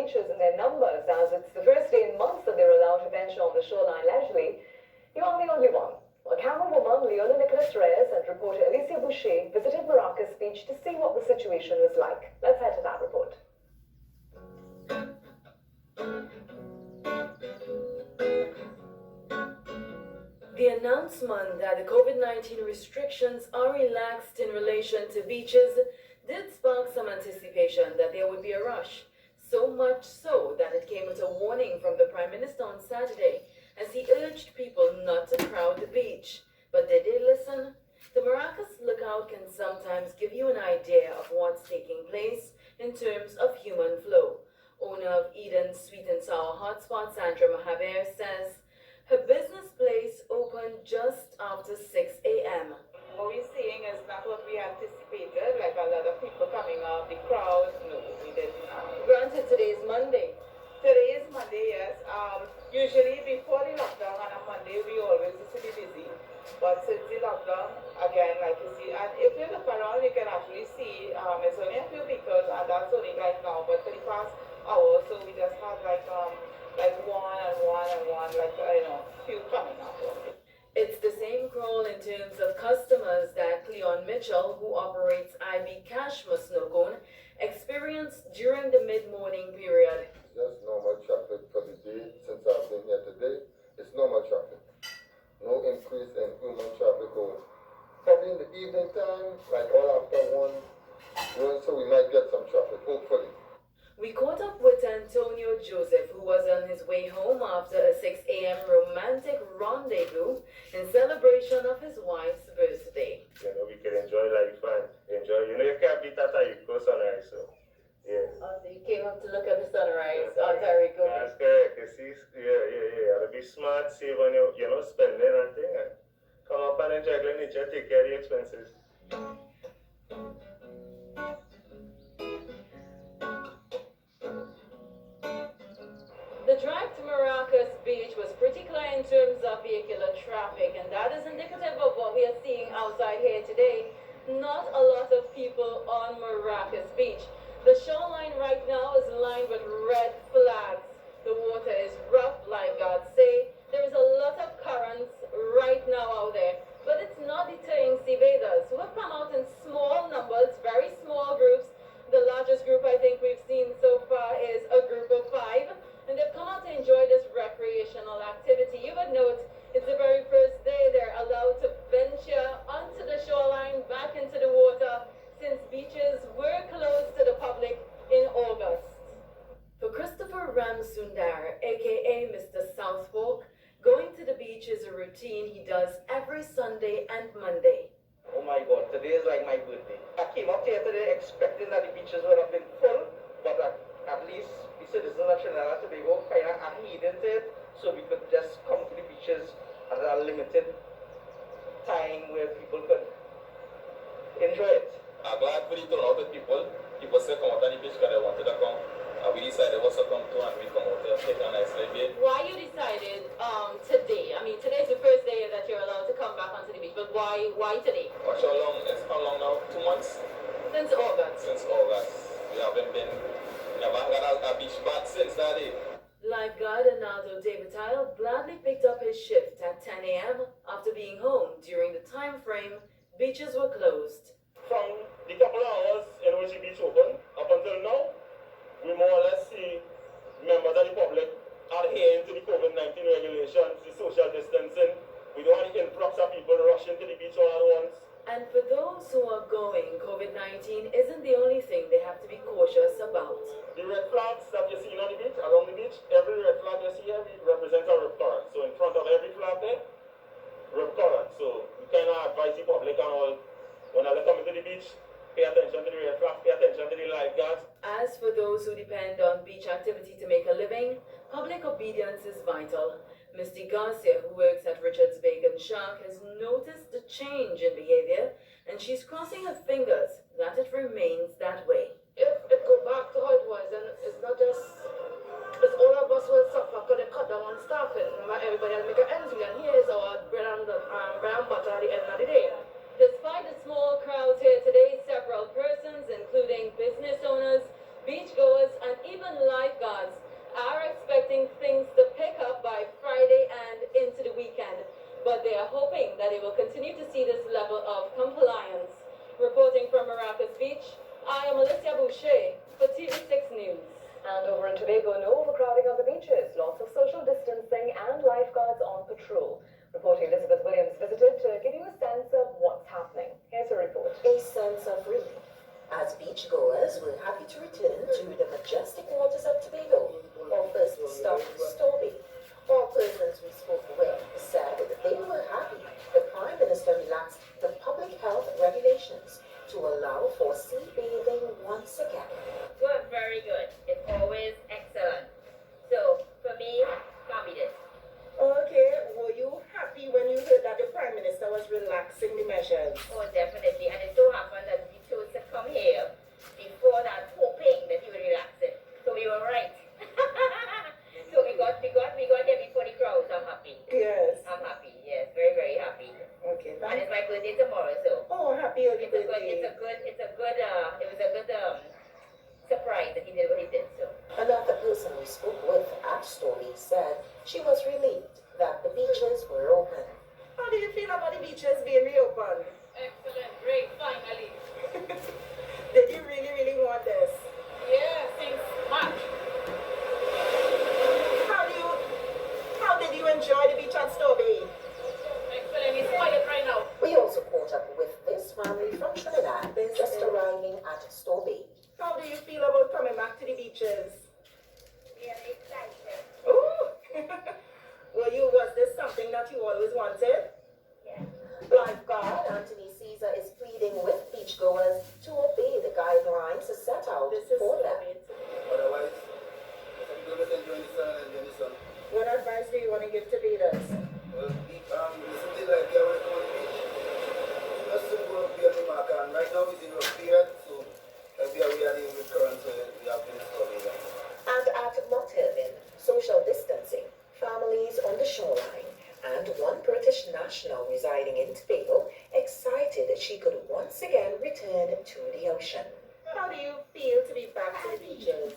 beaches in their numbers, as it's the first day in months that they're allowed to venture on the shoreline leisurely. You aren't the only one. A camera woman, Leona Nicholas Reyes, and reporter Alicia Boucher visited Maracas Beach to see what the situation was like. Let's head to that report. The announcement that the COVID-19 restrictions are relaxed in relation to beaches did spark some anticipation that there would be a rush. So much so that it came with a warning from the Prime Minister on Saturday as he urged people not to crowd the beach. But did they listen? The Maracas Lookout can sometimes give you an idea of what's taking place in terms of human flow. Owner of Eden's Sweet and Sour Hotspot, Sandra Mahaber, says her business place opened just after 6 a.m. What we're seeing is not what we anticipated, like a lot of people coming up, the crowd. No, we didn't. Granted, today is Monday. Today is Monday, yes. Usually before the lockdown on a Monday, we always used to be busy. But since the lockdown, again, like you see, and if you look around, you can actually see it's only a few vehicles, and that's only right now. But for the past hour, so we just had like one and one, few coming up. It's the same crawl in terms of customers that Cleon Mitchell, who operates IB Cash Musnokon, experienced during the mid-morning period. Just normal traffic for the day. Since I've been here today, it's normal traffic. No increase in human traffic or probably in the evening time, like all after one, so we might get some traffic, hopefully. We caught up with Antonio Joseph, who was on his way home after a 6 a.m. romantic rendezvous in celebration of his wife's birthday. We can enjoy life and enjoy, you can't beat that at your sunrise, so, yeah. Oh, so you came up to look at the sunrise on Tariq. That's correct. You see, yeah. To be smart, save on you're not spending and thing, and come up and enjoy nature, take care of the expenses. The drive to Maracas Beach was pretty clear in terms of vehicular traffic, and that is indicative of what we are seeing outside here today. Not a lot of people on Maracas Beach. The shoreline right now is lined with red flags. The water is rough, lifeguards say. There is a lot of currents right now out there, but it's not deterring sea bathers who have come out in small numbers, very small groups. The largest group I think we've seen so far is a group of 5. And they've come out to enjoy this recreational activity. You would note it's the very first day they're allowed to venture onto the shoreline, back into the water, since beaches were closed to the public in August. For Christopher Ramsundar, aka Mr. South Fork, going to the beach is a routine he does every Sunday and Monday. Oh my God, today is like my birthday. I came up here today expecting that the beaches would have been full, but at least the citizens of Trinidad and Tobago kind of adhered to it, so we could just come to the beaches at a limited time where people could enjoy it. I'm glad for the turnout of people. People say come out on the beach because they wanted to come. And we decided also come to and we come out to take a nice little bit. Why you decided today? I mean, today's the first day that you're allowed to come back onto the beach, but why today? Watch how long, it's how long now? 2 months? Since August. Since August. We haven't been, we haven't got a beach back since that day. Lifeguard Arnaldo David Tile gladly picked up his shift at 10 a.m. after being home during the time frame beaches were closed. From the couple of hours in which the beach opened, up until now, we more or less see members of the public adhering to the COVID-19 regulations, the social distancing. We don't want the influx of people rushing to the beach all at once. And for those who are going, COVID-19 isn't the only thing they have to be cautious about. The red flags that you see on the beach, along the beach, every red flag you see here represents a rip current. So in front of every flag there, rip current. So we kind of advise the public and all, when they come into the beach, pay attention to the red flags, pay attention to the lifeguards. As for those who depend on beach activity to make a living, public obedience is vital. Misty Garcia, who works at Richards Bacon Shark, has noticed a change in behavior, and she's crossing her fingers that it remains that way. If it go back to how it was, then it's not just, it's all of us will suffer because they cut down on staffing. Everybody will make an ends meet, and here's our bread and butter at the end of the day. Despite the small crowds here today, several persons, including business owners, beachgoers, and even lifeguards, see this level of compliance. Reporting from Maracas Beach, I am Alicia Boucher for TV6 News. And over in Tobago, no overcrowding on the beaches, lots of social distancing and lifeguards on patrol. Reporting Elizabeth Williams visited to give you a sense of what's happening. Here's her report. A sense of relief, as beachgoers were happy to return to the majestic waters of Tobago, or first stop Storby. All persons we spoke with said that they were happy the Prime Minister relaxed the public health regulations to allow for sea bathing once again. Good, very good. It's always excellent. So, for me, copy this. Okay, were you happy when you heard that the Prime Minister was relaxing the measures? Oh, definitely. And it so happened that we chose to come here before that, hoping that he would relax it. So we were right. So we got there before the crowd. I'm happy. Yes. I'm happy. Yes, very, very happy. Okay, And it's my birthday tomorrow, so. Oh, happy early birthday. It was a good surprise that he did what he did, so. Another person we spoke with at Storby said she was relieved that the beaches were open. How do you feel about the beaches being reopened? Excellent, great, finally. Did you really, really want this? Yeah, since March. How did you enjoy the beach at Storby? Excellent, it's quiet right now. We also caught up with this family from Trinidad just arriving at Storby. How do you feel about coming back to the beaches? Really excited. Ooh! Was this something that you always wanted? Yeah. Lifeguard Anthony Caesar is pleading with beachgoers to obey the guidelines set out This is for them. Otherwise, some people just enjoy the sun and enjoy the sun. What advice do you want to give to bathers? Well, something like you want to come on the beach. You must go be on the mark, and right now it's in rough period, so we are dealing with current, so we have to study that. And at Mount social distancing, families on the shoreline, and one British national residing in Tobago excited that she could once again return to the ocean. How do you feel to be back to the beaches?